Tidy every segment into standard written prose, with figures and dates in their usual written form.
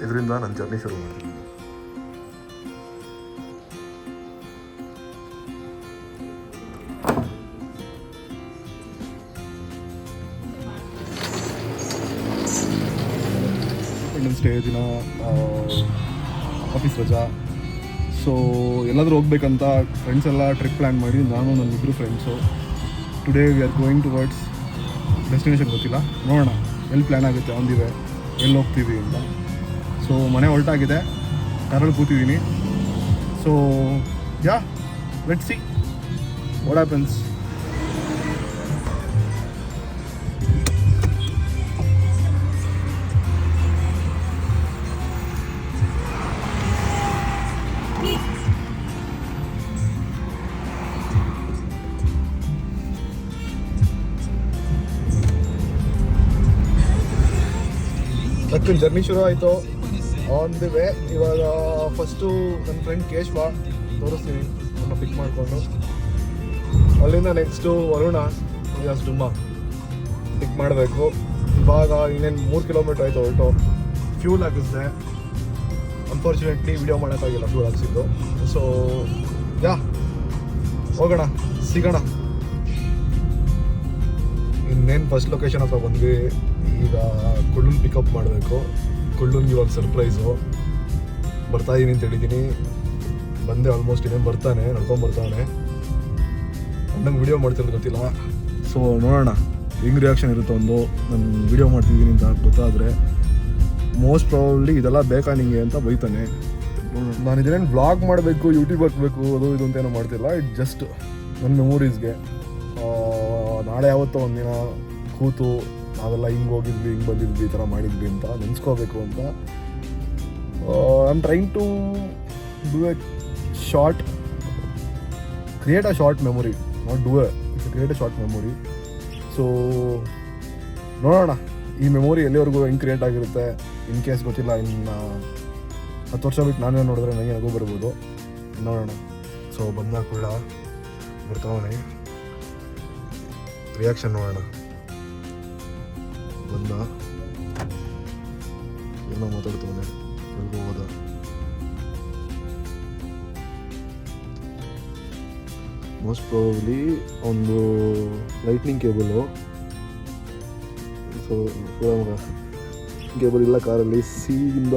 ಇದರಿಂದ ನನ್ನ ಜರ್ನಿ ಶುರು ಮಾಡಿದ್ದೀನಿ. ವೆಡ್ನೆಸ್ಡೇ ದಿನ ಆಫೀಸ್ ರಜಾ. ಸೊ ಎಲ್ಲಾದರೂ ಹೋಗ್ಬೇಕಂತ ಫ್ರೆಂಡ್ಸ್ ಎಲ್ಲ ಟ್ರಿಪ್ ಪ್ಲ್ಯಾನ್ ಮಾಡಿ ನಾನು ನನ್ನಿಬ್ಬರು friends today we are going towards destination. ಗೊತ್ತಿಲ್ಲ, ನೋಡೋಣ ಎಲ್ಲಿ ಪ್ಲ್ಯಾನ್ ಆಗುತ್ತೆ ಒಂದಿವೆ ಎಲ್ಲಿ ಹೋಗ್ತೀವಿ ಅಂತ. ಸೊ ಮನೆ ಹೊರಟಾಗಿದೆ, ಕಾರಲ್ಲಿ ಕೂತಿದ್ದೀನಿ. So yeah let's see what happens. ಅಕ್ಕನ ಜರ್ನಿ ಶುರು ಆಯಿತು. ಆನ್ ದಿ ವೇ ಇವಾಗ ಫಸ್ಟು ನನ್ನ ಫ್ರೆಂಡ್ ಕೇಶವ ತೋರಿಸ್ತೀನಿ, ನಮ್ಮ ಪಿಕ್ ಮಾಡಿಕೊಂಡು. ಅಲ್ಲಿಂದ ನೆಕ್ಸ್ಟು ವರುಣ ಡುಮ್ಮ ಪಿಕ್ ಮಾಡಬೇಕು. ಇವಾಗ ಇನ್ನೇನು 3 ಕಿಲೋಮೀಟ್ರ್ ಆಯಿತು ಹೊರಟು. ಫ್ಯೂಲ್ ಹಾಕಿಸ್ದೆ, ಅನ್ಫಾರ್ಚುನೇಟ್ಲಿ ವಿಡಿಯೋ ಮಾಡೋಕ್ಕಾಗಿಲ್ಲ ಫ್ಯೂಲ್ ಹಾಕ್ಸಿದ್ದು. ಸೊ ಯಾ ಹೋಗೋಣ, ಸಿಗೋಣ. ಇನ್ನೇನು ಫಸ್ಟ್ ಲೊಕೇಶನ್ ಹತ್ರ ಬಂದ್ವಿ. ಈಗ ಕುಳ್ಳನ್ ಪಿಕಪ್ ಮಾಡಬೇಕು. ಕುಳ್ಳನ್ಗೆ ಇವಾಗ ಸರ್ಪ್ರೈಸು. ಬರ್ತಾಯಿದ್ದೀನಿ ಅಂತ ಹೇಳಿದ್ದೀನಿ, ಬಂದೆ ಆಲ್ಮೋಸ್ಟ್. ಇನ್ನೇನು ಬರ್ತಾನೆ, ನಡ್ಕೊಂಬರ್ತಾನೆ. ನಂಗೆ ವಿಡಿಯೋ ಮಾಡ್ತಿರೋದು ಗೊತ್ತಿಲ್ಲ. ಸೊ ನೋಡೋಣ ಹೆಂಗೆ ರಿಯಾಕ್ಷನ್ ಇರುತ್ತೆ. ಒಂದು ನಾನು ವಿಡಿಯೋ ಮಾಡ್ತಿದ್ದೀನಿ ಅಂತ ಗೊತ್ತಾದರೆ ಮೋಸ್ಟ್ ಪ್ರಾಬಬ್ಲಿ ಇದೆಲ್ಲ ಬೇಕಾ ನಿಂಗೆ ಅಂತ ಬೈತಾನೆ. ನಾನು ಇದನ್ನೇನು ವ್ಲಾಗ್ ಮಾಡಬೇಕು, ಯೂಟ್ಯೂಬ್ ಹಾಕಬೇಕು, ಅದು ಇದು ಅಂತ ಏನೋ ಮಾಡ್ತಿಲ್ಲ. ಇಟ್ ಜಸ್ಟ್ ನನ್ನ ಮೆಮೊರೀಸ್ಗೆ. ನಾಳೆ ಯಾವತ್ತೋ ಒಂದಿನ ಕೂತು ನಾವೆಲ್ಲ ಹಿಂಗೆ ಹೋಗಿದ್ವಿ, ಹಿಂಗೆ ಬಂದಿದ್ವಿ, ಈ ಥರ ಮಾಡಿದ್ವಿ ಅಂತ ನೆನೆಸ್ಕೋಬೇಕು ಅಂತ. I am trying to do a short, create a short memory, not do it's create a short memory. So ನೋಡೋಣ ಈ ಮೆಮೊರಿ ಎಲ್ಲಿವರೆಗೂ ಹೆಂಗೆ ಕ್ರಿಯೇಟ್ ಆಗಿರುತ್ತೆ. ಇನ್ ಕೇಸ್ ಗೊತ್ತಿಲ್ಲ, ಇನ್ನು 10 ವರ್ಷ ಬಿಟ್ಟು ನಾನೇ ನೋಡಿದ್ರೆ ನನಗೆ ನಗು ಬರ್ಬೋದು. ನೋಡೋಣ. ಸೊ ಬಂದಾಗ ಕೂಡ ಬರ್ತಾವನೆ, ರಿಯಾಕ್ಷನ್ ನೋಡೋಣ. ಬಂದ ಏನೋ ಮಾತಾಡ್ತಾನೆ, ಎಲ್ಗೋ ಹೋದ. ಮೋಸ್ಟ್ ಪ್ರಾಬಬ್ಲಿ ಒಂದು ಲೈಟ್ನಿಂಗ್ ಕೇಬಲು. ಸೊ ಕೇಬಲ್ ಇಲ್ಲ ಕಾರಲ್ಲಿ. ಸಿಯಿಂದ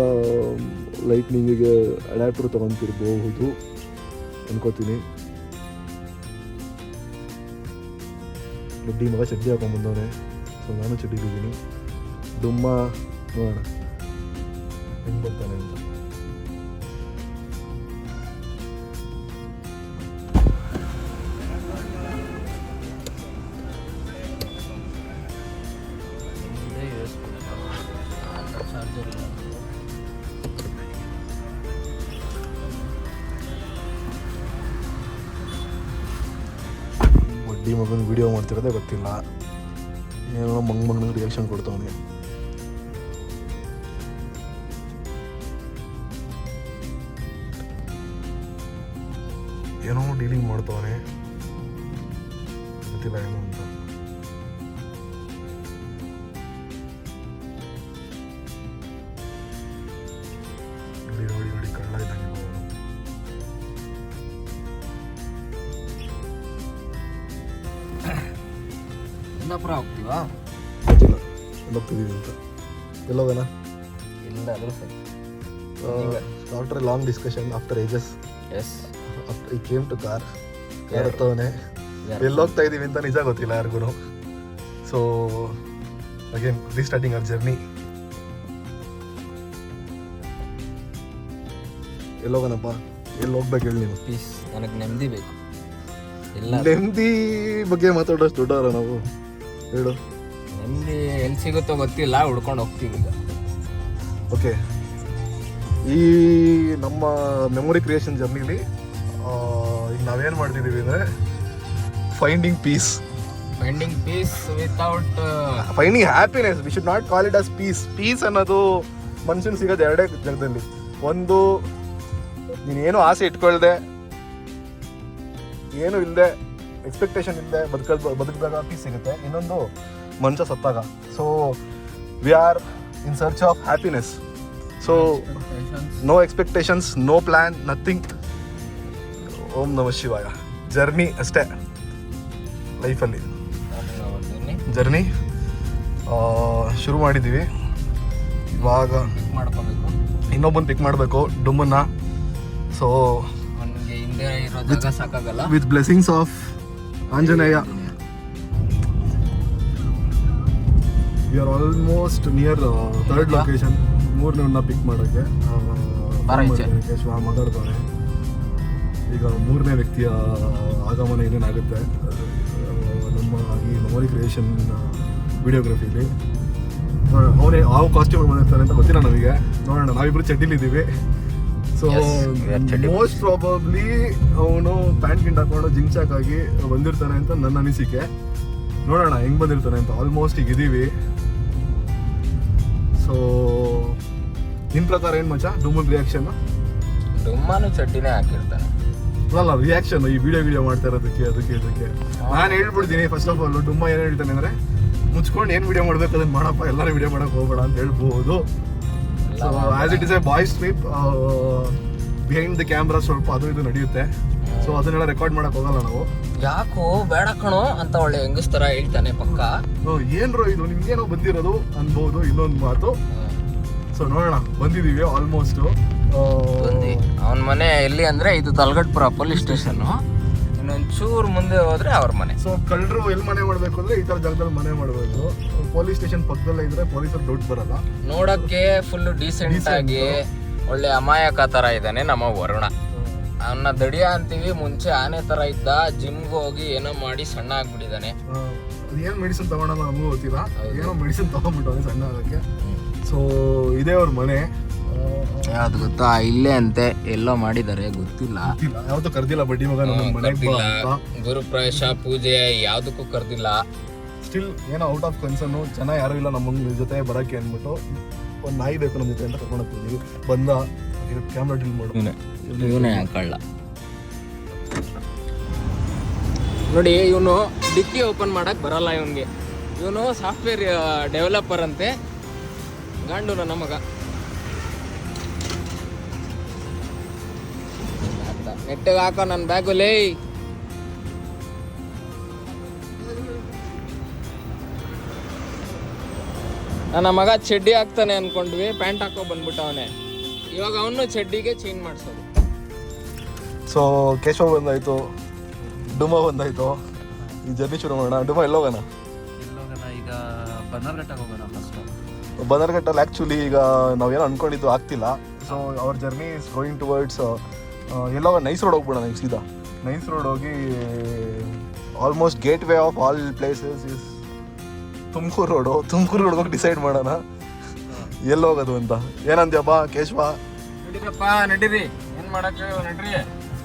ಲೈಟ್ನಿಂಗಿಗೆ ಅಡ್ಯಾಪ್ಟರ್ ತೊಗೊತಿರ್ಬೋದು ಅನ್ಕೋತೀನಿ. ದೊಡ್ಡಿ ಮಗ ಚಡ್ಡಿ ಹಾಕೊಂಡ್ಬಂದವನೆ. ಸೊ ನಾನು ಚಡ್ಡಿದ್ದೀನಿ. ಡುಮ್ಮ ನೋಡೋಣ ಹೆಂಗೆ ಬರ್ತಾನೆ ಅಂತ. ಬಡ್ಡಿ ಮಗನ ವಿಡಿಯೋ ಮಾಡ್ತಿರೋದೇ ಗೊತ್ತಿಲ್ಲ, ಏನೋ ಮಂಗ್ ರಿಯಾಕ್ಷನ್ ಕೊಡ್ತಾವನೆ. ಏನೋ ಡೀಲಿಂಗ್ ಮಾಡ್ತಾವನೆ, ಗೊತ್ತಿಲ್ಲ ಏನೋ ಅಂತ. ನೋಡಿ ನೋಡಿ ಕಳ್ಳ ಇದ್ದಂಗೆ. ಕುಂದಾಪುರ ಹೋಗ್ತೀವಾ? ಗೊತ್ತಿಲ್ಲ ಹೋಗ್ತಿದ್ದೀವಿ ಅಂತ. ಎಲ್ಲೋಗೋಣ? ಇಲ್ಲ ಅದ್ರ ಸರಿ. After a long discussion, after ages, yes, after I came to car ಹತ್ತವನೆ. ಎಲ್ಲೋಗ್ತಾ ಇದ್ದೀವಿ ಅಂತ ನಿಜ ಗೊತ್ತಿಲ್ಲ ಯಾರಿಗೂ. So again restarting our journey. ಎಲ್ಲೋಗೋಣಪ್ಪ? ಎಲ್ಲಿ ಹೋಗ್ಬೇಕು ಹೇಳಿ ನೀನು? ಪೀಸ್, ನನಗೆ ನೆಮ್ಮದಿ ಬೇಕು. ಎಲ್ಲ ನೆಮ್ಮದಿ ಬಗ್ಗೆ ಮಾತಾಡೋಷ್ಟು ದೊಡ್ಡವರ ನಾವು? ಹೇಳು. ನೆಮ್ಮದಿ ಎಲ್ಲಿ ಸಿಗುತ್ತೋ ಗೊತ್ತಿಲ್ಲ, ಹುಡ್ಕೊಂಡು ಹೋಗ್ತೀವಿ ಈಗ. ಓಕೆ, ಈ ನಮ್ಮ ಮೆಮೊರಿ ಕ್ರಿಯೇಷನ್ ಜರ್ನಿಲಿ ಈಗ ನಾವೇನು ಮಾಡ್ತಿದ್ದೀವಿ ಅಂದರೆ finding peace. Finding peace without finding happiness. We should not call it as peace. Peace ಅನ್ನೋದು ಮನುಷ್ಯನ ಸಿಗೋದು ಎರಡೇ ಜಾಗದಲ್ಲಿ. ಒಂದು, ನೀನೇನು ಆಸೆ ಇಟ್ಕೊಳ್ದೆ, ಏನು ಇಲ್ಲದೆ, ಎಕ್ಸ್ಪೆಕ್ಟೇಷನ್ ಇಲ್ಲದೆ ಬದುಕಿದಾಗ ಪೀಸ್ ಸಿಗುತ್ತೆ. ಇನ್ನೊಂದು, ಮನುಷ್ಯ ಸತ್ತಾಗ. So we are in search of happiness. So no expectations, no plan, nothing. ಓಂ ನಮಃ ಶಿವಾಯ. ಜರ್ನಿ ಅಷ್ಟೇ ಲೈಫಲ್ಲಿ. ಜರ್ನಿ ಶುರು ಮಾಡಿದ್ದೀವಿ. ಇವಾಗ ಮಾಡ್ಕೋಬೇಕು, ಇನ್ನೊಬ್ಬನ ಪಿಕ್ ಮಾಡಬೇಕು ಡುಮ್ಮನ್ನ. ಸೊ ಅವನಿಗೆ ಹಿಂದೆ ಇರೋ ಜಾಗ ಸಾಕಾಗಲ್ಲ. With blessings of Anjaneya we are almost near third location. ಮೂರನೇವನ್ನ ಪಿಕ್ ಮಾಡೋಕ್ಕೆ ಕೇಶವ ಮಾತಾಡ್ತಾನೆ. ಈಗ ಮೂರನೇ ವ್ಯಕ್ತಿಯ ಆಗಮನ ಏನೇನಾಗುತ್ತೆ ನಮ್ಮ ಈ ಮೆಮೊರಿ ಕ್ರಿಯೇಷನ್ ವಿಡಿಯೋಗ್ರಫಿಲಿ. ಅವನೇ ಯಾವ ಕಾಸ್ಟ್ಯೂಮ್ ಬಂದಿರ್ತಾನೆ ಅಂತ ಗೊತ್ತಿಲ್ಲ ನಮಗೆ. ನೋಡೋಣ, ನಾವಿಬ್ರು ಚಡ್ಡಿಲಿದ್ದೀವಿ. ಸೊ ಮೋಸ್ಟ್ ಪ್ರಾಬಬ್ಲಿ ಅವನು ಪ್ಯಾಂಟ್ ಗಿಂಟ್ ಹಾಕೊಂಡು ಜಿಂಕ್ ಚಾಕ್ ಆಗಿ ಬಂದಿರ್ತಾನೆ ಅಂತ ನನ್ನ ಅನಿಸಿಕೆ. ನೋಡೋಣ ಹೆಂಗ್ ಬಂದಿರ್ತಾನೆ ಅಂತ. ಆಲ್ಮೋಸ್ಟ್ ಈಗ ಇದೀವಿ. ಸೊ ನಿನ್ ಪ್ರಕಾರ ಏನ್ ಮಚ್ಚ ಡುಮ್ಮನ್ ರಿಯಾಕ್ಷನ್? ಡುಮ್ಮನು ಚಡ್ಡಿನೇ ಹಾಕಿರ್ತಾನೆ. ಅಲ್ಲ ರಿಯಾಕ್ಷನ್ ಈ ವಿಡಿಯೋ ಮಾಡ್ತಾ ಇರೋದಕ್ಕೆ ಅದಕ್ಕೆ ನಾನು ಹೇಳ್ಬಿಡ್ತೀನಿ. ಫಸ್ಟ್ ಆಫ್ ಆಲ್ ಡುಮ್ಮ ಏನ್ ಹೇಳ್ತಾನೆ ಅಂದ್ರೆ, ಮುಚ್ಕೊಂಡು ಏನ್ ವಿಡಿಯೋ ಮಾಡ್ಬೇಕು ಅದನ್ನ ಮಾಡಪ್ಪ, ಎಲ್ಲಾರು ವಿಡಿಯೋ ಮಾಡಕ್ ಹೋಗ್ಬೇಡ ಅಂತ ಹೇಳ್ಬೋದು. So as it is A boys trip, behind the camera ಸ್ವಲ್ಪ ಅದು ಇದು ನಡೆಯುತ್ತೆ. ಸೊ ಅದನ್ನೆಲ್ಲ ರೆಕಾರ್ಡ್ ಮಾಡಕ್ ಹೋಗಲ್ಲ ನಾವು. ಯಾಕೋ ಬೇಡ ಕಣೋ ಅಂತ ಒಳ್ಳೆ ಹೆಂಗಸ್ತರ ಹೇಳ್ತಾನೆ ಪಕ್ಕ. ಏನ್ರೋ ಇದು ನಿಮ್ಗೇನೋ ಬಂದಿರೋದು ಅನ್ಬೋದು ಇನ್ನೊಂದು ಮಾತು. ಸೊ ನೋಡೋಣ, ಬಂದಿದೀವಿ ಆಲ್ಮೋಸ್ಟ್. ಅವನ ಮನೆ ಎಲ್ಲಿ ಅಂದ್ರೆ ಇದು ತಲಗಟ್ಪುರ ಪೊಲೀಸ್ ಸ್ಟೇಷನ್. ಇನ್ನೊಂಚೂರು ಮುಂದೆ ಹೋದ್ರೆ ಅವ್ರ ಮನೆ. ಸೊ ಕಳ್ಳರು ಎಲ್ಲಿ ಮನೆ ಮಾಡ್ಬೇಕು ಅಂದ್ರೆ ಈ ತರ ಜಾಗದಲ್ಲಿ ಮನೆ ಮಾಡ್ಬೇಕು. ಪೊಲೀಸ್ ಸ್ಟೇಷನ್ ಪಕ್ಕದಲ್ಲೇ ಇದ್ರೆ ಪೊಲೀಸರು ದುಡ್ಡು ಬರಲ್ಲ. ನೋಡಕ್ಕೆ ಫುಲ್ ಡೀಸೆಂಟ್ ಆಗಿ ಒಳ್ಳೆ ಅಮಾಯಕ ತರ ಇದ್ದಾನೆ ನಮ್ಮ ವರುಣ. ಅವನ್ನ ದಡಿಯ ಅಂತೀವಿ. ಮುಂಚೆ ಆನೆ ತರ ಇದ್ದ, ಜಿಮ್ಗೆ ಹೋಗಿ ಏನೋ ಮಾಡಿ ಸಣ್ಣ ಆಗ್ಬಿಟ್ಟಿದ್ದಾನೆ. ಏನ್ ಮೆಡಿಸಿನ್ ತಗೋಣ ನಮಗೂ ಗೊತ್ತಿಲ್ಲ. ಏನೋ ಮೆಡಿಸಿನ್ ತಗೊಂಡ್ಬಿಟ್ಟವನೆ ಸಣ್ಣ ಆಗಕ್ಕೆ. ಸೊ ಇದೇ ಅವ್ರ ಮನೆ. ಯಾವ್ದು ಗೊತ್ತಾ, ಇಲ್ಲೇ ಅಂತೆ ಎಲ್ಲೋ ಮಾಡಿದ್ದಾರೆ, ಗೊತ್ತಿಲ್ಲ. ಯಾವತ್ತೂ ಕರ್ದಿಲ್ಲ ಬಡ್ಡಿ ಮಗ ನಮ್ಮ ಮನೆಗೆ. ಗುರುಪ್ರವೇಶ ಪೂಜೆ ಯಾವ್ದಕ್ಕೂ ಕರ್ದಿಲ್ಲ. ಸ್ಟಿಲ್ ಏನೋ ಔಟ್ ಆಫ್ ಕನ್ಸರ್ನ್, ಜನ ಯಾರು ಇಲ್ಲ ನಮ್ಮ ಜೊತೆ ಬರಕ್ಕೆ ಅಂದ್ಬಿಟ್ಟು ಒಂದು ನಾಯಿ ಬೇಕು ನಮ್ಮ ಜೊತೆ ಅಂತ ಕರ್ಕೊಂಡು ಹೋಗ್ತಿದ್ವಿ. ಬಂದ ಕ್ಯಾಮ್ರಾ ಡೀಲ್ ಮಾಡು. ಇವನೇ ಕಳ್ಳ ನೋಡಿ. ಇವನು ಡಿಕ್ಕಿ ಓಪನ್ ಮಾಡಕ್ ಬರಲ್ಲ ಇವನ್ಗೆ. ಇವನು ಸಾಫ್ಟ್ವೇರ್ ಡೆವಲಪರ್ ಅಂತೆ. ಗಂಡು ನನ್ನ ಮಗ. ನೆಟ್ಟಿಗೆ ಹಾಕೋ ನನ್ನ ಬ್ಯಾಗುಲೇ. ನನ್ನ ಮಗ ಚಡ್ಡಿ ಹಾಕ್ತಾನೆ ಅನ್ಕೊಂಡ್ವಿ, ಪ್ಯಾಂಟ್ ಹಾಕೋ ಬಂದ್ಬಿಟ್ಟವನೆ. ಇವಾಗ ಅವನು ಚಡ್ಡಿಗೆ ಚೇಂಜ್ ಮಾಡಿಸೋದು. ಸೊ ಕೇಶವ ಬಂದಾಯ್ತು, ಡುಮ್ಮ ಬಂದಾಯ್ತು. ಈ ಜರ್ನಿ ಶುರು ಮಾಡೋಣ. ಡುಮ್ಮ ಎಲ್ಲೋಗೋಣ? ಈಗ ಬನ್ನರ್ಘಟ್ಟಕ್ಕೆ ಹೋಗೋಣ ಫಸ್ಟ್. ಬನ್ನರ್ಘಟ್ಟಲ್ಲಿ ಆ್ಯಕ್ಚುಲಿ ಈಗ ನಾವೇನೋ ಅನ್ಕೊಂಡಿದ್ದು ಆಗ್ತಿಲ್ಲ. ಸೊ ಅವ್ರ ಜರ್ನಿ ಇಸ್ ಗೋಯಿಂಗ್ ಟುವರ್ಡ್ಸ್ ಎಲ್ಲೋ ನೈಸ್ ರೋಡ್ ಹೋಗ್ಬಿಡೋಣ. ಈಗ ಸೀದಾ ನೈಸ್ ರೋಡ್ ಹೋಗಿ almost gateway of all places is Tumakuru road. Tumakuru ರೋಡ್ಗೆ ಹೋಗಿ ಡಿಸೈಡ್ ಮಾಡೋಣ ಎಲ್ಲಿ ಹೋಗೋದು ಅಂತ. ಏನಂದ್ಯಪ್ಪ ಕೇಶವ? ನಡೀರಪ್ಪ ನಡೀರಿ, ಏನು ಮಾಡಕ್ಕೆ ನಡ್ರಿ,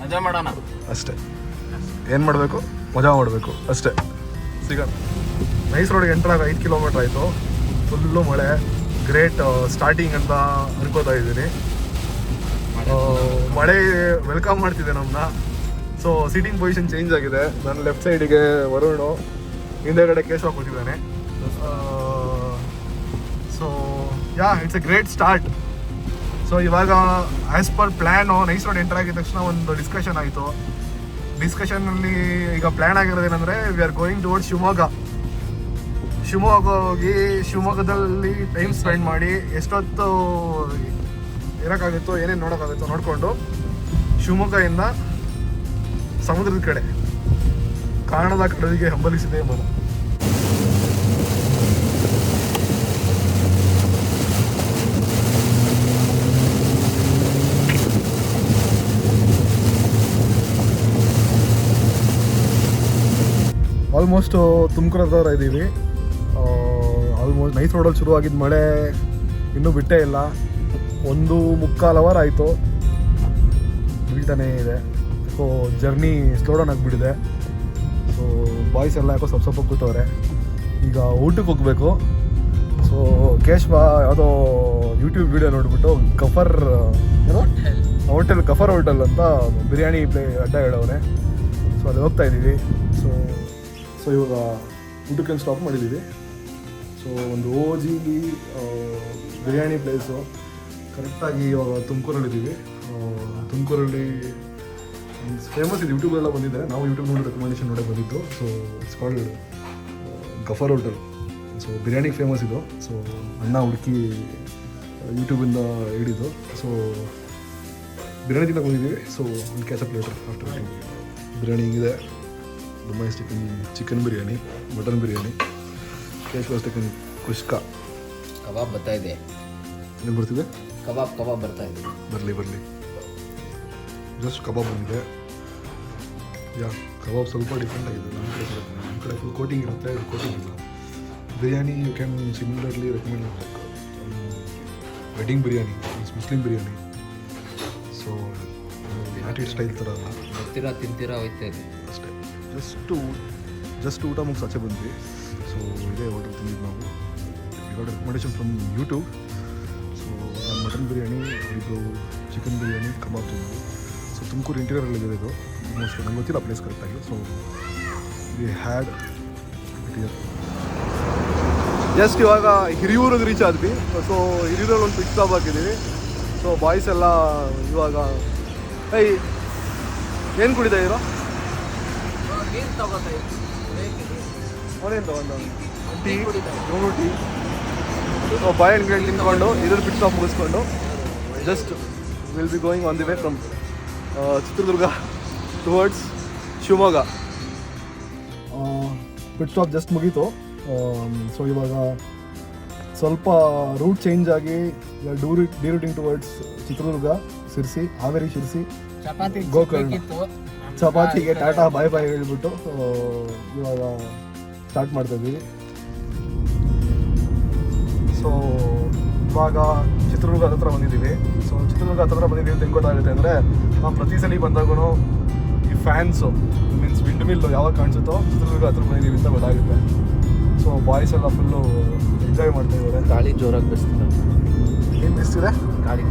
ಮಜಾ ಮಾಡೋಣ ಅಷ್ಟೇ. ಏನು ಮಾಡಬೇಕು? ಮಜಾ ಮಾಡಬೇಕು ಅಷ್ಟೇ. ಸಿಗೋಣ. ನೈಸ್ ರೋಡ್ಗೆ ಎಂಟ್ರಾಗ 5 ಕಿಲೋಮೀಟ್ರ್ ಆಯಿತು. ಫುಲ್ಲು ಮಳೆ. ಗ್ರೇಟ್ ಸ್ಟಾರ್ಟಿಂಗ್ ಅಂತ ಅನ್ಕೋತಾ ಇದ್ದೀನಿ. ಮಳೆ ವೆಲ್ಕಮ್ ಮಾಡ್ತಿದೆ ನಮ್ಮನ್ನ. ಸೊ ಸೀಟಿಂಗ್ ಪೊಸಿಷನ್ ಚೇಂಜ್ ಆಗಿದೆ. ನನ್ನ ಲೆಫ್ಟ್ ಸೈಡಿಗೆ ವರುಣು, ಹಿಂದೆಗಡೆ ಕೇಶವ ಕೊಟ್ಟಿದ್ದಾನೆ. So yeah it's a great start. So ಇವಾಗ as per plan nice road enter ಆಗಿದ ತಕ್ಷಣ ಒಂದು ಡಿಸ್ಕಷನ್ ಆಯಿತು. ಡಿಸ್ಕಷನಲ್ಲಿ ಈಗ ಪ್ಲ್ಯಾನ್ ಆಗಿರೋದೇನೆಂದರೆ we are going towards Shivamogga. Shivamogga ಹೋಗಿ ಶಿವಮೊಗ್ಗದಲ್ಲಿ ಟೈಮ್ ಸ್ಪೆಂಡ್ ಮಾಡಿ ಎಷ್ಟೊತ್ತು ಇರೋಕ್ಕಾಗುತ್ತೋ, ಏನೇನು ನೋಡೋಕ್ಕಾಗುತ್ತೋ ನೋಡಿಕೊಂಡು ಶಿವಮೊಗ್ಗದಿಂದ ಸಮುದ್ರದ ಕಡೆ ಕಾಣದ ಕಡಲಿಗೆ ಹಂಬಲಿಸಿದೆ ಮನ. ಆಲ್ಮೋಸ್ಟ್ ತುಮಕೂರು ಹತ್ರ ಇದ್ದೀವಿ. ಆಲ್ಮೋಸ್ಟ್ ನೈಸ್ ರೋಡಲ್ಲಿ ಶುರುವಾಗಿದ್ದ ಮಳೆ ಇನ್ನೂ ಬಿಟ್ಟೇ ಇಲ್ಲ. 1.25 ಅವರ್ ಆಯಿತು, ಬೀಳ್ತಾನೇ ಇದೆ. ಸೊ ಜರ್ನಿ ಸ್ಲೋ ಡೌನ್ ಆಗಿಬಿಟ್ಟಿದೆ. ಸೊ ಬಾಯ್ಸ್ ಎಲ್ಲ ಯಾಕೋ ಸ್ವಲ್ಪ ಕೂತವ್ರೆ. ಈಗ ಊಟಕ್ಕೆ ಹೋಗಬೇಕು. ಸೊ ಕೇಶವ ಯಾವುದೋ ಯೂಟ್ಯೂಬ್ ವಿಡಿಯೋ ನೋಡಿಬಿಟ್ಟು ಗಫರ್ ಹೋಟೆಲ್ ಅಂತ ಬಿರಿಯಾನಿ ಅಡ್ಡ ಹೇಳವ್ರೆ. ಸೊ ಅಲ್ಲಿ ಹೋಗ್ತಾ ಇದ್ದೀವಿ. ಸೊ ಇವಾಗ ಊಟಕ್ಕೆ ಸ್ಟಾಪ್ ಮಾಡಿದ್ದೀವಿ. ಸೊ ಒಂದು ಓಜಿ ಬಿರಿಯಾನಿ ಪ್ಲೇಸು. ಕರೆಕ್ಟಾಗಿ ಇವಾಗ ತುಮಕೂರಲ್ಲಿದ್ದೀವಿ. ತುಮಕೂರಲ್ಲಿ ಫೇಮಸ್ ಇದು, ಯೂಟ್ಯೂಬೆಲ್ಲ ಬಂದಿದೆ. ನಾವು ಯೂಟ್ಯೂಬ್ ನೋಡಿ ರೆಕಮೆಂಡೇಷನ್ ನೋಡಿ ಬಂದಿದ್ದು. So it's called Ghaffar hotel. So biryani famous ಇದು. ಸೊ ಅಣ್ಣ ಹುಡುಕಿ ಯೂಟ್ಯೂಬಿಂದ ಹಿಡಿದು ಸೊ ಬಿರಿಯಾನಿ ತಿನ್ನಕ್ಕೆ ಬಂದಿದ್ದೀವಿ. ಸೊ ಒಂದು ಕ್ಯಾಚಪ್ ಲೇಟರ್ ಆಫ್ಟರ್ ಬಿರಿಯಾನಿ ಹಿಂಗಿದೆ. Dubai chicken biryani, mutton biryani, Keshava chicken kushka, kebab ಬರ್ತಾ ಇದೆ. ಏನು ಬರ್ತಿದೆ? ಕಬಾಬ್ ಬರ್ತಾ ಇದೆ. ಬರಲಿ ಜಸ್ಟ್ ಕಬಾಬ್ ಬಂದಿದೆ. ಕಬಾಬ್ ಸ್ವಲ್ಪ ಡಿಫ್ರೆಂಟ್ ಆಗಿದೆ. ನಮ್ಮ ಕಡೆ ಫುಲ್ ಕೋಟಿಂಗ್ ಇರುತ್ತೆ, ಇದು ಕೋಟಿಂಗ್ ಇಲ್ಲ. Biryani you can similarly recommend wedding biryani, Muslim biryani. So united style ಥರ ಅಲ್ಲ, ಬರ್ತೀರಾ ತಿಂತೀರಾ ಹೋಯ್ತಾ ಇದೆ ಅಷ್ಟೇ. ಜಸ್ಟ್ ಊಟ ಮುಗಿಸಿ ಆಚೆ ಬಂದ್ವಿ. ಸೊ ಇದೇ ಹೋಟೆಲ್ ತಿಂದಿದ್ದು ನಾವು. ಇವಾಗ ರೆಕಮೆಂಡೇಷನ್ ಫ್ರಮ್ ಯೂಟ್ಯೂಬ್. ಸೊ ನಾನು ಮಟನ್ ಬಿರಿಯಾನಿ, ಇದು ಚಿಕನ್ ಬಿರಿಯಾನಿ, ಕಬಾಬ್ ತಿಂದ್ವಿ. ಸೊ ತುಮಕೂರು ಇಂಟೀರಿಯರಲ್ಲಿದೆ ಇದು. ಆಲ್ಮೋಸ್ಟ್ ನಂಗೆ ಗೊತ್ತಿಲ್ಲ ಪ್ಲೇಸ್ ಕರೆಕ್ಟಾಗಿ. So we had here just ಇವಾಗ ಹಿರಿಯೂರಿಗೆ ರೀಚ್ ಆದ್ವಿ. ಸೊ ಹಿರಿಯೂರಲ್ಲಿ ಒಂದು ಪಿಕ್ ಸ್ಟಾಪ್ ಹಾಕಿದ್ದೀವಿ. ಸೊ ಬಾಯ್ಸ್ ಎಲ್ಲ ಇವಾಗ ಏನು ಕುಡಿತಾ ಇರೋ? ಅವನೇನು ತಗೊಂಡು ಟೀ, ಟೀ. ಸೊ ಬಾಯ್ ಅಂಡ್ ಗೇಟ್ ತಿನ್ಕೊಂಡು ಇದ್ರ ಪಿಕ್ ಸ್ಟಾಪ್ ಮುಗಿಸ್ಕೊಂಡು just will be going on the way from Chitradurga towards Shivamogga. Pit stop just ಮುಗೀತು. ಸೊ ಇವಾಗ ಸ್ವಲ್ಪ ರೂಟ್ ಚೇಂಜ್ ಆಗಿ ಡಿರೂಟಿಂಗ್ ಟುವರ್ಡ್ಸ್ ಚಿತ್ರದುರ್ಗ, ಶಿರ್ಸಿ, ಹಾವೇರಿ ಶಿರ್ಸಿ, ಗೋಕರ್ಣ. ಚಪಾತಿಗೆ ಟಾಟಾ ಬಾಯ್ ಬಾಯ್ ಹೇಳ್ಬಿಟ್ಟು ಇವಾಗ ಸ್ಟಾರ್ಟ್ ಮಾಡ್ತಾ ಇದ್ದೀವಿ. ಸೊ ಇವಾಗ ಚಿತ್ರದುರ್ಗ ಹತ್ರ ಬಂದಿದ್ದೀವಿ. ಸೊ ಚಿತ್ರದುರ್ಗ ಹತ್ರ ಬಂದಿದ್ದೀವಿ ಅಂತ ಹೆಂಗೆ ಗೊತ್ತಾಗುತ್ತೆ ಅಂದರೆ, ನಾವು ಪ್ರತಿ ಸಲ ಬಂದಾಗೂ ಈ ಫ್ಯಾನ್ಸು ಮೀನ್ಸ್ ವಿಂಡ್ ಮಿಲ್ಲು ಯಾವಾಗ ಕಾಣಿಸುತ್ತೋ ಚಿತ್ರದುರ್ಗ ಹತ್ರ ಬಂದಿದ್ದೀವಿ ಅಂತ ಗೊತ್ತಾಗುತ್ತೆ. ಸೊ ಬಾಯ್ಸ್ ಎಲ್ಲ ಫುಲ್ಲು ಎಂಜಾಯ್ ಮಾಡ್ತಾ ಇದ್ದಾರೆ. ಗಾಳಿ ಜೋರಾಗಿ ಬಿಸ್ತಿದೆ. ಏನು ಬಿಸ್ತಿದೆ? ಗಾಳಿ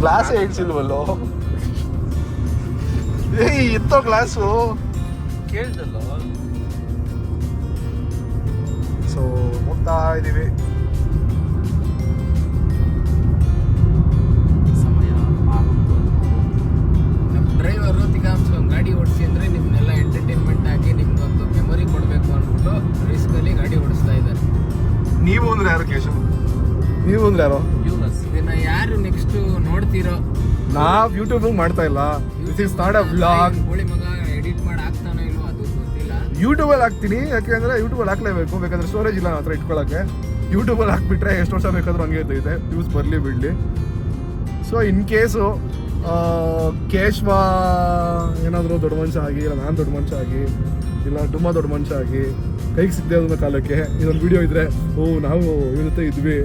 ಗ್ಲಾಸೇ ಇಡ್ಸಿಲ್ವಲ್ಲೋ. ಇತ್ತೋ ಗ್ಲಾಸು ಕೇಳ್ದಲ್ಲ. ಸೊ ಹೋಗ್ತಾ ಇದ್ದೀವಿ. ಸಮಯ ನಮ್ಮ ಡ್ರೈವರು ತಿಗಾಮ್ಸ್ಕೊಂಡು ಗಾಡಿ ಓಡಿಸಿ ಅಂದರೆ ನಿಮ್ಮನ್ನೆಲ್ಲ ಎಂಟರ್ಟೈನ್ಮೆಂಟ್ ಆಗಿ ನಿಮ್ಗೊಂದು ಮೆಮೊರಿ ಕೊಡಬೇಕು ಅಂದ್ಬಿಟ್ಟು ರಿಸ್ಕಲ್ಲಿ ಗಾಡಿ ಓಡಿಸ್ತಾ ಇದ್ದಾರೆ. ನೀವು ಅಂದ್ರೆ ಯಾರು ಕೇಶವ್? ನೀವು ಅಂದ್ರೆ ಯಾರು? ಇದನ್ನ ಯಾರು ನೆಕ್ಸ್ಟ್ ನೋಡ್ತೀರೋ? ನಾವು ಯೂಟ್ಯೂಬ್ ಮಾಡ್ತಾ ಇಲ್ಲ. This is not a vlog. ಗೋಳಿ ಮಗ ಎಡಿಟ್ ಮಾಡಿ ಹಾಕ್ತಾನೋ ಇಲ್ವೋ ಅದು ಗೊತ್ತಿಲ್ಲ. ಯೂಟ್ಯೂಬಲ್ಲಿ ಹಾಕ್ತೀನಿ, ಯಾಕೆಂದ್ರೆ ಯೂಟ್ಯೂಬಲ್ಲಿ ಹಾಕ್ಲೇಬೇಕು. ಬೇಕಾದ್ರೆ ಸ್ಟೋರೇಜ್ ಇಲ್ಲ ನನ್ನ ಹತ್ರ ಇಟ್ಕೊಳ್ಳೋಕ್ಕೆ. ಯೂಟ್ಯೂಬಲ್ಲಿ ಹಾಕ್ಬಿಟ್ರೆ ಎಷ್ಟು ವರ್ಷ ಬೇಕಾದ್ರೂ ಹಂಗೆ ಇರ್ತೈತೆ, ವ್ಯೂಸ್ ಬರಲಿ ಬಿಡಲಿ. ಸೊ ಇನ್ ಕೇಸು ಕೇಶವ ಏನಾದರೂ ದೊಡ್ಡ ಮನುಷ್ಯ ಆಗಿ, ಇಲ್ಲ ನಾನು ದೊಡ್ಡ ಮನುಷ್ಯ ಆಗಿ, ಇಲ್ಲ ಡುಮ್ಮ ದೊಡ್ಡ ಮನುಷ್ಯ ಆಗಿ ಕೈಗೆ ಸಿಗದೆ ಅನ್ನೋ ಕಾಲಕ್ಕೆ ಇದೊಂದು ವಿಡಿಯೋ ಇದ್ದರೆ ನಾವು ಇವ್ರ ಜೊತೆ ಇದ್ವಿ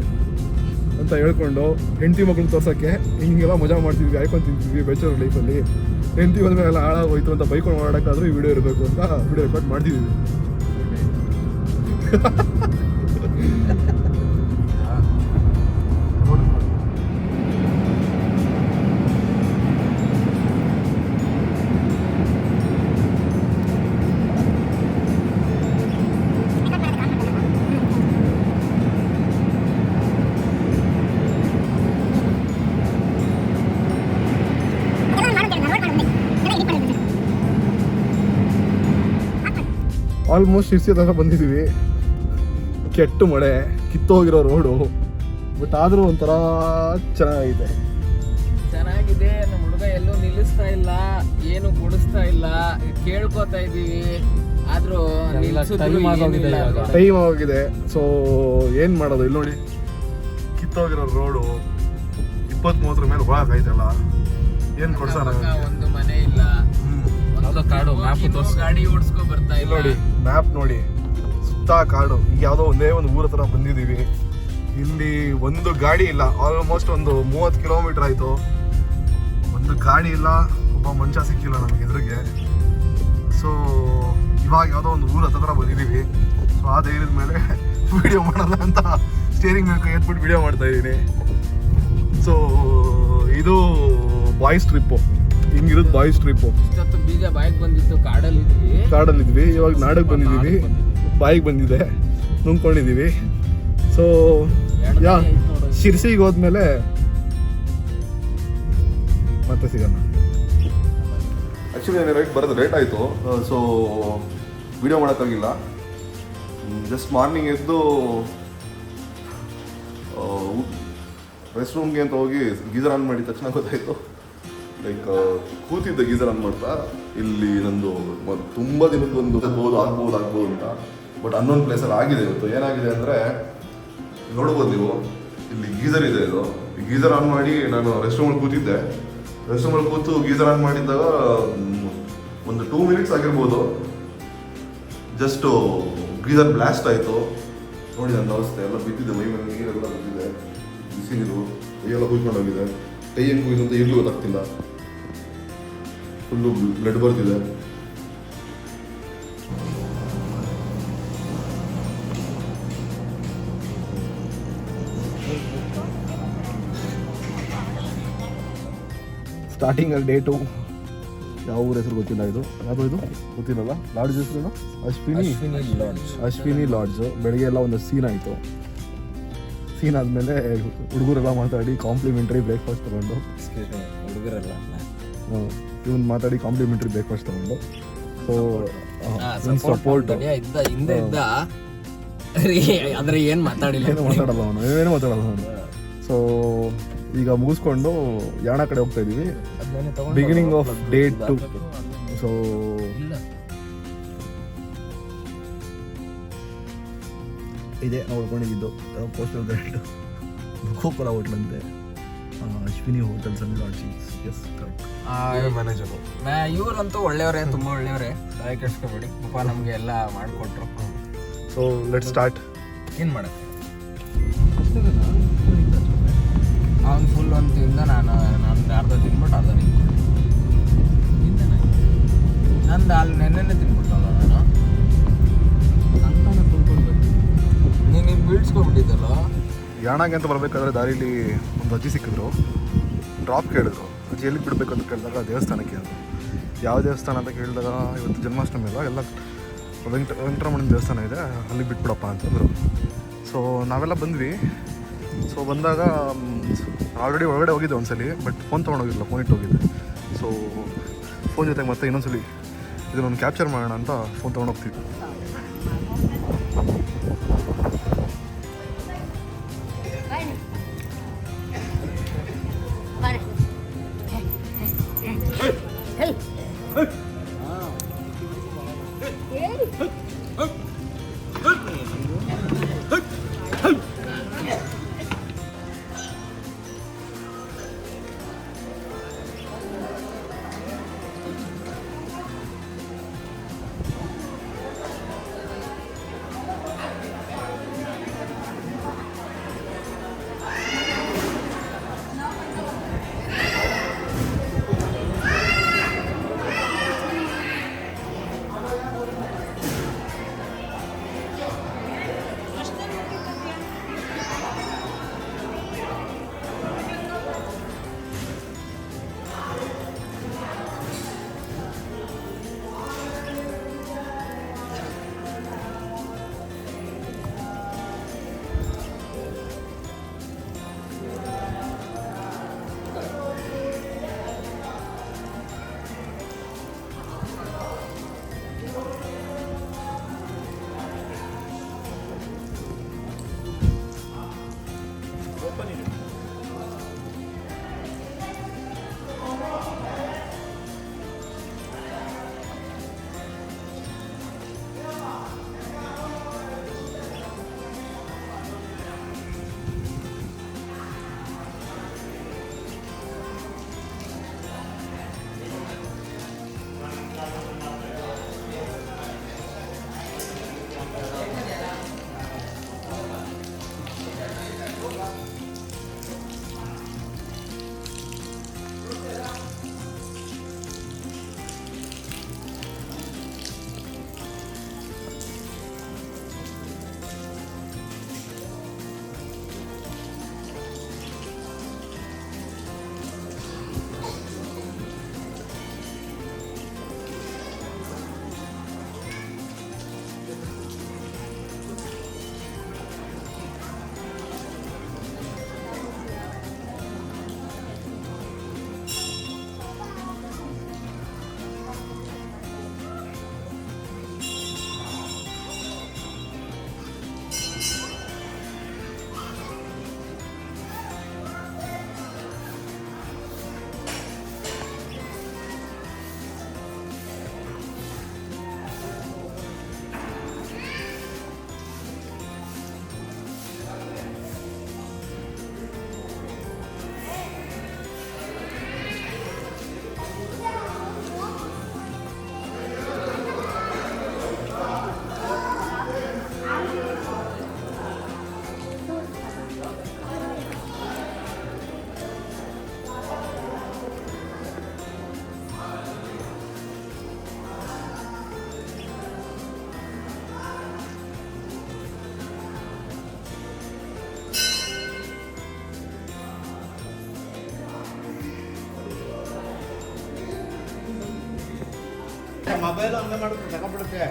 ಅಂತ ಹೇಳ್ಕೊಂಡು ಹೆಂಡತಿ ಮಕ್ಕಳು ತೋರ್ಸೋಕ್ಕೆ ಹಿಂಗೆಲ್ಲ ಮಜಾ ಮಾಡ್ತಿದ್ವಿ, ಆಯ್ಕೊಂಡು ತಿಂತಿದ್ವಿ ಬ್ಯಾಚುಲರ್ ಲೈಫಲ್ಲಿ. ಹೆಂಡತಿ ಬಂದಮೇಲೆ ಎಲ್ಲ ಹಾಳಾಗೋಯ್ತು ಅಂತ ಬೈಕೊಂಡು ಓಡಾಡೋಕ್ಕಾದ್ರೂ ಈ ವಿಡಿಯೋ ಇರಬೇಕು ಅಂತ ವಿಡಿಯೋ ರೆಕಾರ್ಡ್ ಮಾಡ್ತಿದ್ದೀವಿ. ಆಲ್ಮೋಸ್ಟ್ ಶಿರ್ಸಿ ತನಕ ಬಂದಿದ್ದೀವಿ. ಕೆಟ್ಟು ಮಳೆ, ಕಿತ್ತೋಗಿರೋ ರೋಡು, ಬಟ್ ಆದರೂ ಒಂಥರ ಚೆನ್ನಾಗಿದೆ. ನಮ್ಮ ಹುಡುಗ ಎಲ್ಲೂ ನಿಲ್ಲಿಸ್ತಾ ಇಲ್ಲ, ಏನು ಕೊಡಿಸ್ತಾ ಇಲ್ಲ, ಕೇಳ್ಕೊತಾ ಇದೀವಿ. ಆದ್ರೂ ಟೈಮ್ ಆಗಿದೆ. ಸೊ ಏನು ಮಾಡೋದು? ಇಲ್ಲಿ ನೋಡಿ, ಕಿತ್ತೋಗಿರೋ ರೋಡು, 20-30 ಮೇಲೆ ಹೋಗಕ್ಕಾಯ್ತಲ್ಲ. ಏನು ಕೊಡ್ಸೋಣ? ಒಂದು ಮನೆ ಇಲ್ಲ, ಕಾಡು ಗಾಡಿ ಓಡಿಸ್ಕೊ ಬರ್ತಾ ಇಲ್ಲ. ನೋಡಿ ಮ್ಯಾಪ್ ನೋಡಿ, ಸುತ್ತ ಕಾಡು. ಈಗ ಯಾವುದೋ ಒಂದೇ ಒಂದು ಊರ ಹತ್ರ ಬಂದಿದ್ದೀವಿ. ಇಲ್ಲಿ ಒಂದು ಗಾಡಿ ಇಲ್ಲ. ಆಲ್ಮೋಸ್ಟ್ ಒಂದು 30 ಕಿಲೋಮೀಟರ್ ಆಯಿತು, ಒಂದು ಗಾಡಿ ಇಲ್ಲ, ಒಬ್ಬ ಮನುಷ್ಯ ಸಿಕ್ಕಿಲ್ಲ ನಮಗೆ ಎದುರಿಗೆ. ಸೊ ಇವಾಗ ಯಾವುದೋ ಒಂದು ಊರ ಹತ್ರ ಬಂದಿದ್ದೀವಿ. ಸೊ ಆ ಧೈರ್ಯದ ಮೇಲೆ ವಿಡಿಯೋ ಮಾಡೋಣ ಅಂತ ಸ್ಟೇರಿಂಗ್ ಮೇಲೆ ಕೈ ಎತ್ಬಿಟ್ಟು ವಿಡಿಯೋ ಮಾಡ್ತಾ ಇದ್ದೀನಿ. ಸೊ ಇದು ಬಾಯ್ಸ್ ಟ್ರಿಪ್ಪು, ಹಿಂಗಿರೋದು ಬಾಯ್ಸ್ ಟ್ರಿಪ್ಪು. ಇಷ್ಟೊತ್ತು ಬೀಜ ಬಾಯಿಗೆ ಬಂದಿತ್ತು, ಕಾಡಲ್ಲಿದ್ವಿ. ಇವಾಗ ನಾಡಕ್ಕೆ ಬಂದಿದ್ದೀವಿ, ಬಾಯಿಗೆ ಬಂದಿದೆ, ನುಂಗ್ಕೊಂಡಿದ್ದೀವಿ. ಸೊ ಶಿರ್ಸಿಗೆ ಹೋದ್ಮೇಲೆ ಮತ್ತೆ ಸಿಗೋಣ. ಆ್ಯಕ್ಚುಲಿ ನಾನು ಲೇಟ್ ಬರೋದು ಲೇಟ್ ಆಯಿತು, ಸೊ ವಿಡಿಯೋ ಮಾಡೋಕ್ಕಾಗಿಲ್ಲ. ಜಸ್ಟ್ ಮಾರ್ನಿಂಗ್ ಎದ್ದು ರೆಸ್ಟ್ ರೂಮ್ಗೆ ಅಂತ ಹೋಗಿ ಗೀಸರ್ ಆನ್ ಮಾಡಿದ ತಕ್ಷಣ ಗೊತ್ತಾಯಿತು. ಲೈಕ್ ಕೂತಿದ್ದೆ ಗೀಸರ್ ಆನ್ ಮಾಡ್ತಾ, ಇಲ್ಲಿ ನಂದು ತುಂಬ ದಿನಕ್ಕೊಂದು ಆಗ್ಬೋದು ಅಂತ. ಬಟ್ ಅನ್ನೊಂದು ಪ್ಲೇಸಲ್ಲಿ ಆಗಿದೆ ಇವತ್ತು. ಏನಾಗಿದೆ ಅಂದರೆ ನೋಡ್ಬೋದು ನೀವು, ಇಲ್ಲಿ ಗೀಸರ್ ಇದೆ. ಇದು ಗೀಸರ್ ಆನ್ ಮಾಡಿ ನಾನು ರೆಸ್ಟ್ ರೂಮಲ್ಲಿ ಕೂತಿದ್ದೆ. ರೆಸ್ಟ್ ರೂಮಲ್ಲಿ ಕೂತು ಗೀಸರ್ ಆನ್ ಮಾಡಿದ್ದಾಗ ಒಂದು 2 ಮಿನಿಟ್ಸ್ ಆಗಿರ್ಬೋದು, ಜಸ್ಟು ಗೀಸರ್ ಬ್ಲಾಸ್ಟ್ ಆಯಿತು. ನೋಡಿ ನನ್ನ ಅವಸ್ಥೆ ಎಲ್ಲ ಬಿದ್ದಿದೆ, ಮೈ ಮೇಲೆ ನೀರೆಲ್ಲ ಬಿದ್ದಿದೆ, ಬಿಸಿ ನೀರು ಕೈಯೆಲ್ಲ ಕುಯ್ಕೊಂಡೋಗಿದೆ. ಕೈ ಹೆಂಗೆ ಕುಯ್ದು ಅಂತ ಈಗಲೂ ಗೊತ್ತಾಗ್ತಿಲ್ಲ. ಫುಲ್ಲು ಬ್ಲಡ್ ಬರ್ತಿದೆ. ಸ್ಟಾರ್ಟಿಂಗಲ್ಲಿ ಡೇಟು ಯಾವ ಊರ ಹೆಸರು ಗೊತ್ತಿಲ್ಲ. ಇದು ಯಾವುದು ಇದು ಗೊತ್ತಿಲ್ಲಲ್ಲ. ಲಾಡ್ಜ್ ಹೆಸರು ಅಶ್ವಿನಿ ಲಾಡ್ಜ್. ಬೆಳಗ್ಗೆ ಎಲ್ಲ ಒಂದು ಸೀನ್ ಆಯಿತು. ಸೀನ್ ಆದಮೇಲೆ ಹುಡುಗರೆಲ್ಲ ಮಾತಾಡಿ ಕಾಂಪ್ಲಿಮೆಂಟ್ರಿ ಬ್ರೇಕ್ಫಾಸ್ಟ್ ತೊಗೊಂಡು, ಹುಡುಗರೆಲ್ಲ ಇವನ್ ಮಾತಾಡಿ ಕಾಂಪ್ಲಿಮೆಂಟ್ರಿ ಬ್ರೇಕ್ಫಾಸ್ಟ್ ತೊಗೊಂಡು, ಸೊ ಸಪೋರ್ಟ್ ಹಿಂದೆ ಇದ್ದ ಆದ್ರೆ ಏನು ಮಾತಾಡಿಲ್ಲ, ಏನು ಮಾತಾಡಲ್ಲ ಅವನು. ಸೊ ಈಗ ಮುಗಿಸ್ಕೊಂಡು ಯಾಣ ಕಡೆ ಹೋಗ್ತಾ ಇದೀವಿ. Beginning of day 2. ಸೊ ಇದೇ ನಾವು ಉಳ್ಕೊಂಡಿದ್ದು ಪೋಸ್ಟಲ್ ಗ್ರ್ಯಾಂಡ್ ಗೋಪುರ ಹೋಟ್ಲ್ ಅಂತೆ, Ashwini hotels and lodgings. Yes correct. Manager ಇವ್ರಂತೂ ಒಳ್ಳೆಯವರೇ, ತುಂಬ ಒಳ್ಳೆಯವರೇ. ತಲೆ ಕೆಡಿಸ್ಕೊಬೇಡಿ ಪಾಪ, ನಮಗೆ ಎಲ್ಲ ಮಾಡಿಕೊಟ್ರು. So let start. ಏನು ಮಾಡಕ್ಕೆ ಅವ್ನು ಫುಲ್ ಒಂದು ತಿಂದ, ನಾನು ಅರ್ಧ ತಿನ್ಬಿಟ್ಟು ಅರ್ಧ ನಿಂತ್ಕೊಂಡು ನಂದು ಅಲ್ಲಿ ನೆನ್ನೆ ತಿನ್ಬಿಟ್ಟಲ್ಲ ನಾನು. ನೀನು ಬೀಳ್ಸ್ಕೊಬಿಟ್ಟಿದ್ದಲ್ಲ. ಯಾಣಗೆ ಅಂತ ಬರಬೇಕಾದ್ರೆ ದಾರಿಲಿ ಒಂದು ಅಜ್ಜಿ ಸಿಕ್ಕಿದ್ರು. ಡ್ರಾಪ್ ಕೇಳಿದ್ರು, ಅಜ್ಜಿ ಎಲ್ಲಿಗೆ ಬಿಡಬೇಕು ಅಂತ ಕೇಳಿದಾಗ ದೇವಸ್ಥಾನಕ್ಕೆ ಅಂತ. ಯಾವ ದೇವಸ್ಥಾನ ಅಂತ ಕೇಳಿದಾಗ ಇವತ್ತು ಜನ್ಮಾಷ್ಟಮಿ ಅಲ್ಲ, ಎಲ್ಲ ವೆಂಕಟರಮಣ ದೇವಸ್ಥಾನ ಇದೆ, ಅಲ್ಲಿಗೆ ಬಿಟ್ಬಿಡಪ್ಪ ಅಂತಂದರು. ಸೊ ನಾವೆಲ್ಲ ಬಂದ್ವಿ. ಸೊ ಬಂದಾಗ ಆಲ್ರೆಡಿ ಒಳಗಡೆ ಹೋಗಿದ್ದೆ ಒಂದ್ಸಲಿ, ಬಟ್ ಫೋನ್ ತೊಗೊಂಡೋಗಿಲ್ಲ, ಫೋನ್ ಇಟ್ಟು ಹೋಗಿದ್ದೆ. ಸೊ ಫೋನ್ ಜೊತೆಗೆ ಮತ್ತೆ ಇನ್ನೊಂದ್ಸಲಿ ಇದನ್ನೊಂದು ಕ್ಯಾಪ್ಚರ್ ಮಾಡೋಣ ಅಂತ ಫೋನ್ ತೊಗೊಂಡೋಗ್ತಿದ್ದೆ. ಮೊಬೈಲ್ ಹಂಗೆ ಮಾಡೋದು ತಗೊಬಿಡುತ್ತೆ.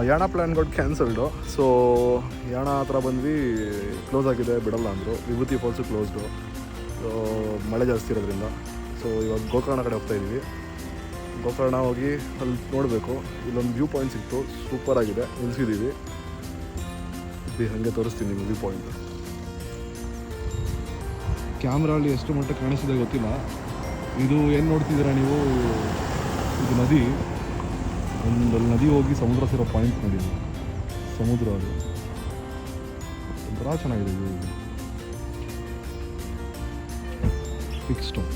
Yana plan got cancelled. So Yana ಹತ್ರ ಬಂದ್ವಿ, ಕ್ಲೋಸ್ ಆಗಿದೆ, ಬಿಡಲ್ಲ ಅಂದರು. ವಿಭೂತಿ ಫಾಲ್ಸು ಕ್ಲೋಸ್ಡು, ಸೊ ಮಳೆ ಜಾಸ್ತಿ ಇರೋದ್ರಿಂದ. ಸೊ ಇವಾಗ ಗೋಕರ್ಣ ಕಡೆ ಹೋಗ್ತಾ ಇದ್ದೀವಿ. ಗೋಕರ್ಣ ಹೋಗಿ ಅಲ್ಲಿ ನೋಡಬೇಕು. ಇಲ್ಲೊಂದು ವ್ಯೂ ಪಾಯಿಂಟ್ ಸಿಕ್ತು, ಸೂಪರಾಗಿದೆ, ನಿಲ್ಸಿದ್ದೀವಿ. ಹಾಗೆ ತೋರಿಸ್ತೀನಿ ನಿಮಗೆ ವ್ಯೂ ಪಾಯಿಂಟ್. ಕ್ಯಾಮ್ರಲ್ಲಿ ಎಷ್ಟು ಮಟ್ಟ ಕಾಣಿಸಿದೆ ಗೊತ್ತಿಲ್ಲ. ಇದು ಏನು ನೋಡ್ತಿದ್ದೀರಾ ನೀವು, ಇದು ನದಿ. ಅಲ್ಲಿ ನದಿ ಹೋಗಿ ಸಮುದ್ರ ಸೇರೋ ಪಾಯಿಂಟ್ ನೋಡಿ, ಸಮುದ್ರ ಅದು ಒಂಥರ ಚೆನ್ನಾಗಿದೆ. ಇದು ಫಿಕ್ಸ್ ಸ್ಟಾಪ್.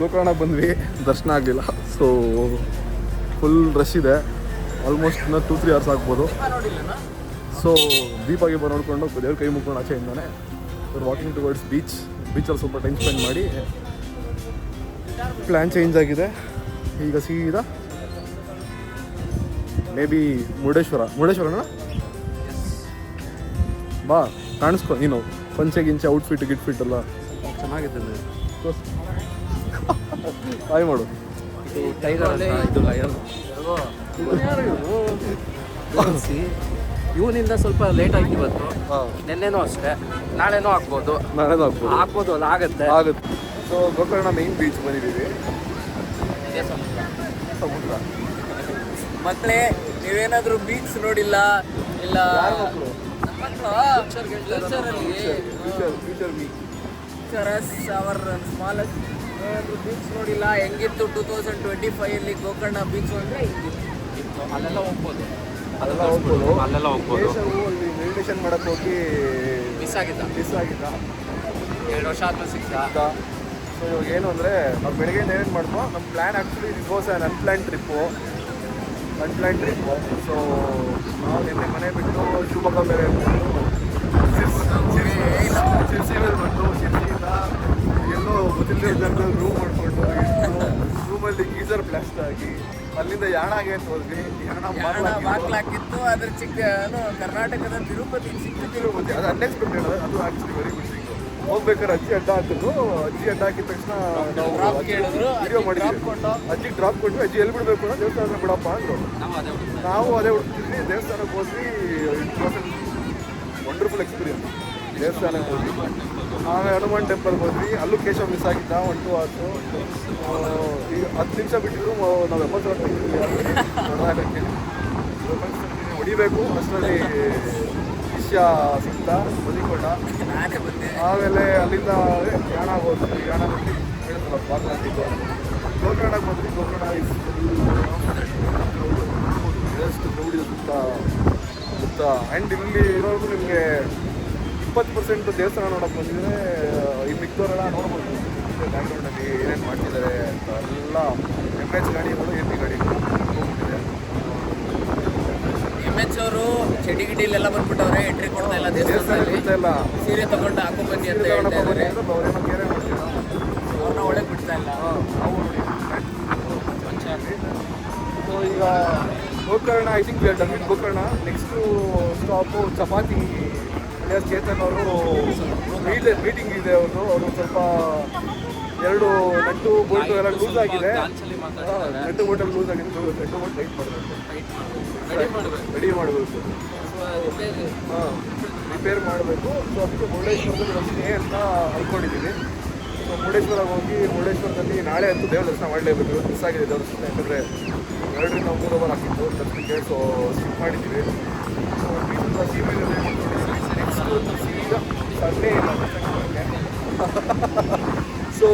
ಗೋಕರ್ಣಕ್ಕೆ ಬಂದ್ವಿ, ದರ್ಶನ ಆಗಲಿಲ್ಲ. ಸೊ ಫುಲ್ ರಶ್ ಇದೆ. ಆಲ್ಮೋಸ್ಟ್ ಇನ್ನೂ 2-3 hours ಆಗ್ಬೋದು. ಸೊ ದೀಪ ನೋಡಿಕೊಂಡು ದೇವ್ರ ಕೈ ಮುಗ್ಕೊಂಡು ಆಚೆಯಿಂದಾನೆ ವಾಕಿಂಗ್ ಟುವರ್ಡ್ಸ್ ಬೀಚಲ್ಲಿ ಸ್ವಲ್ಪ ಟೈಮ್ ಸ್ಪೆಂಡ್ ಮಾಡಿ ಪ್ಲ್ಯಾನ್ ಚೇಂಜ್ ಆಗಿದೆ. ಈಗ ಸೀದಾ ಮೇ ಬಿ ಮುರುಡೇಶ್ವರನ ಬಾ, ಕಾಣಿಸ್ಕೊ ನೀನು. ಪಂಚೆ ಔಟ್ಫಿಟ್ ಗಿಟ್ಫಿಟ್ ಎಲ್ಲ ಚೆನ್ನಾಗಿದೆ. ಹಾಯ್ ಮಾಡು. ಇವನಿಂದ ಸ್ವಲ್ಪ ಲೇಟ್ ಆಯ್ತು ಇವತ್ತು. ನಿನ್ನೆನೂ ಅಷ್ಟೇ, ನಾಳೆನೂ ಆಗ್ಬೋದು ಅಲ್ಲ, ಆಗುತ್ತೆ. ಸೊ ಗೋಕರ್ಣ ಮೈನ್ ಬೀಚ್ ಬಂದಿದ್ದೀವಿ. ಸಮುದ್ರ ಮಕ್ಕಳೇ, ನೀವೇನಾದ್ರೂ ಬೀಚ್ ನೋಡಿಲ್ಲ ಇಲ್ಲ ಬೀಚ್ ನೋಡಿಲ್ಲ, ಹೆಂಗಿತ್ತು 2025 ಗೋಕರ್ಣ ಬೀಚ್ ಅಂದ್ರೆ ಹಿಂಗಿತ್ತು. ಅಲ್ಲೆಲ್ಲ ಹೋಗ್ಬೋದು. ಅಲ್ಲಿ ಮೆಡಿಟೇಷನ್ ಮಾಡಕ್ಕೆ ಹೋಗಿ ಮಿಸ್ ಆಗಿದ್ದ 2 ವರ್ಷ ಆದ್ಮೇಲೆ ಸಿಗ್ತಾ. ಸೊ ಇವಾಗ ಏನು ಅಂದರೆ ನಾವು ಬೆಳಗ್ಗೆ ಏನೇನು ಮಾಡ್ಕೋ, ನಮ್ಮ plan actually this was an unplanned trip. So ನಾವು ನಿನ್ನೆ ಮನೆ ಬಿಟ್ಟು ಶಿವಮೊಗ್ಗ ಮೇಲೆ ಶಿರ್ಸಿ ಮೇಲೆ ಬಂದು, ಶಿರ್ಸಿಯಿಂದ ಎಲ್ಲೋ ಗೊತ್ತಿಲ್ಲದೆ ಜಾಗದಲ್ಲಿ ರೂಮ್ ಮಾಡ್ಕೊಂಡು ರೂಮಲ್ಲಿ ಗೀಸರ್ ಬ್ಲಾಸ್ಟ್ ಆಗಿ ಅಲ್ಲಿಂದ ಯಾಣಾಗೆ ಅಂತ ಹೋದ್ವಿ. ಬಾಕ್ಲಾಕಿತ್ತು. ಅದ್ರ ಚಿಕ್ಕ ಕರ್ನಾಟಕದ ತಿರುಪತಿ, ಚಿಕ್ಕ ತಿರುಪತಿ, ಅದು ಅನ್ಎಕ್ಸ್ಪೆಕ್ಟೆಡ್. ಅದು ಆ್ಯಕ್ಚುಲಿ ವೆರಿ ಗುಡ್ ಥಿಂಗ್. ಹೋಗ್ಬೇಕಾದ್ರೆ ಅಜ್ಜಿ ಅಡ್ಡ ಹಾಕಿದ್ರು. ಅಜ್ಜಿ ಅಡ್ಡ ಹಾಕಿದ ತಕ್ಷಣ ನಾವು ವಿಡಿಯೋ ಮಾಡಿದ್ವಿ. ಅಜ್ಜಿಗೆ ಡ್ರಾಪ್ ಕೊಟ್ಟು ಅಜ್ಜಿ ಎಲ್ಲಿ ಬಿಡಬೇಕು ಅನ್ನೋ ದೇವಸ್ಥಾನ ಬಿಡಪ್ಪ ಅಂದರು. ನಾವು ಅದೇ ಹುಡುಕ್ತಿದ್ವಿ. ದೇವಸ್ಥಾನಕ್ಕೆ ಹೋದ್ವಿ. Wonderful experience. ದೇವಸ್ಥಾನಕ್ಕೆ ಹೋದ್ವಿ, ಆಮೇಲೆ ಹನುಮಾನ್ ಟೆಂಪಲ್ಗೆ ಹೋದ್ವಿ. ಅಲ್ಲೂ ಕೇಶವ್ ಮಿಸ್ ಆಗಿದ್ದ 1-2 hours. ಈಗ 10 ನಿಮಿಷ ಬಿಟ್ಟಿದ್ರು ನಾವು 70 ಹೊಡಿಬೇಕು. ಅಷ್ಟರಲ್ಲಿ ದೃಶ್ಯ ಸಿಗ್ತ ಬಲಿಕೊಂಡ. ನಾನೇ ಬಂದೆ. ಆಮೇಲೆ ಅಲ್ಲಿಂದ ಯಾಣ ಹೋದ್ವಿ. ಯಾಣ ಬಂದು ಹೇಳ್ತಲ್ಲ ಬಾಗ್ಲಾಂಟಿದ್ದು ಗೋಕರ್ಣಕ್ಕೆ ಬಂದ್ವಿ. ಗೋಕರ್ಣ ಎಷ್ಟು ಕ್ರೌಡ್ ಸುತ್ತ ಸುತ್ತ. ಆ್ಯಂಡ್ ಇಲ್ಲಿ ಇರೋದು ನಿಮಗೆ 20% ದೇವಸ್ಥಾನ ನೋಡೋಕೆ ಬಂದಿದ್ರೆ ಈ ಮಿಕ್ದವರೆಲ್ಲ ನೋಡ್ಬೋದು ಬ್ಯಾಕ್ಗ್ರೌಂಡಲ್ಲಿ ಏನೇನು ಮಾಡ್ತಿದ್ದಾರೆ ಅಂತ. ಎಲ್ಲ MH ಗಾಡಿಗಳು AP ಗಾಡಿಗಳು ಹೋಗ್ಬಿಟ್ಟಿದೆ. MH ಅವರು ಚಡಿ ಗಿಡಿಲೆಲ್ಲ ಬಂದ್ಬಿಟ್ಟವ್ರೆ, ಎಂಟ್ರಿ ಕೊಡ್ತಾ ಇಲ್ಲ ದೇವಸ್ಥಾನದಲ್ಲಿ. ಗೊತ್ತಾ ಇಲ್ಲ ಸೀರೆ ತಗೊಂಡು ಹಾಕೊಂಡ್ಬನ್ನಿ ಅಂತ ಹೇಳ್ತಾ ಇದ್ದಾರೆ. ಅವ್ರೇನೋ ಕೇರೆ ಮಾಡ್ತೀರಾ ಅವ್ರನ್ನ ಒಳಗೆ ಬಿಡ್ತಾ ಇಲ್ಲ. ನಾವು ನೋಡಿ ಸೊ ಈಗ Gokarna I think done with Gokarna. Next stop chapati. Chetan ಅವರು ಮೀಟಿಂಗ್ ಇದೆ ಅವ್ರದ್ದು. ಅವರು ಸ್ವಲ್ಪ 2 ನಟ್ಟು ಬೋಲ್ಟು ಎಲ್ಲ ಲೂಸ್ ಆಗಿದೆ. ನಟ್ಟು ಬೋಲ್ಟಲ್ಲಿ ಲೂಸ್ ಆಗಿದೆ. ನಟ್ಟು ಬೋಲ್ಟ್ ಟೈಟ್ ಮಾಡಬೇಕು, ರೆಡಿ ಮಾಡಬೇಕು. ಹಾಂ, ರಿಪೇರ್ ಮಾಡಬೇಕು. ಸೊ ಅದಕ್ಕೆ ಮುರುಡೇಶ್ವರದಲ್ಲಿ ಹೋಗ್ತೀನಿ ಅಂತ ಅಂದ್ಕೊಂಡಿದ್ದೀನಿ. ಸೊ ಮುರುಡೇಶ್ವರಕ್ಕೆ ಹೋಗಿ ಮುರುಡೇಶ್ವರದಲ್ಲಿ ನಾಳೆ ಅಂತೂ ದೇವ್ರ ದರ್ಶನ ಮಾಡಲೇಬೇಕು. ಇವತ್ತು ಮಿಸ್ ಆಗಿದೆ ದೇವ್ರ ದರ್ಶನ. ಯಾಕಂದರೆ 2ರಿಂದ 3 ಅವರ್ ಆಗಿತ್ತು ದರ್ಶನಕ್ಕೆ. ಸೊ ಸ್ಕಿಪ್ ಮಾಡಿದ್ದೀವಿ. ಸೊ ನೆಕ್ಸ್ಟು ಸೀದಾ ಸಂಡೇ ಇಲ್ಲ ಸೊ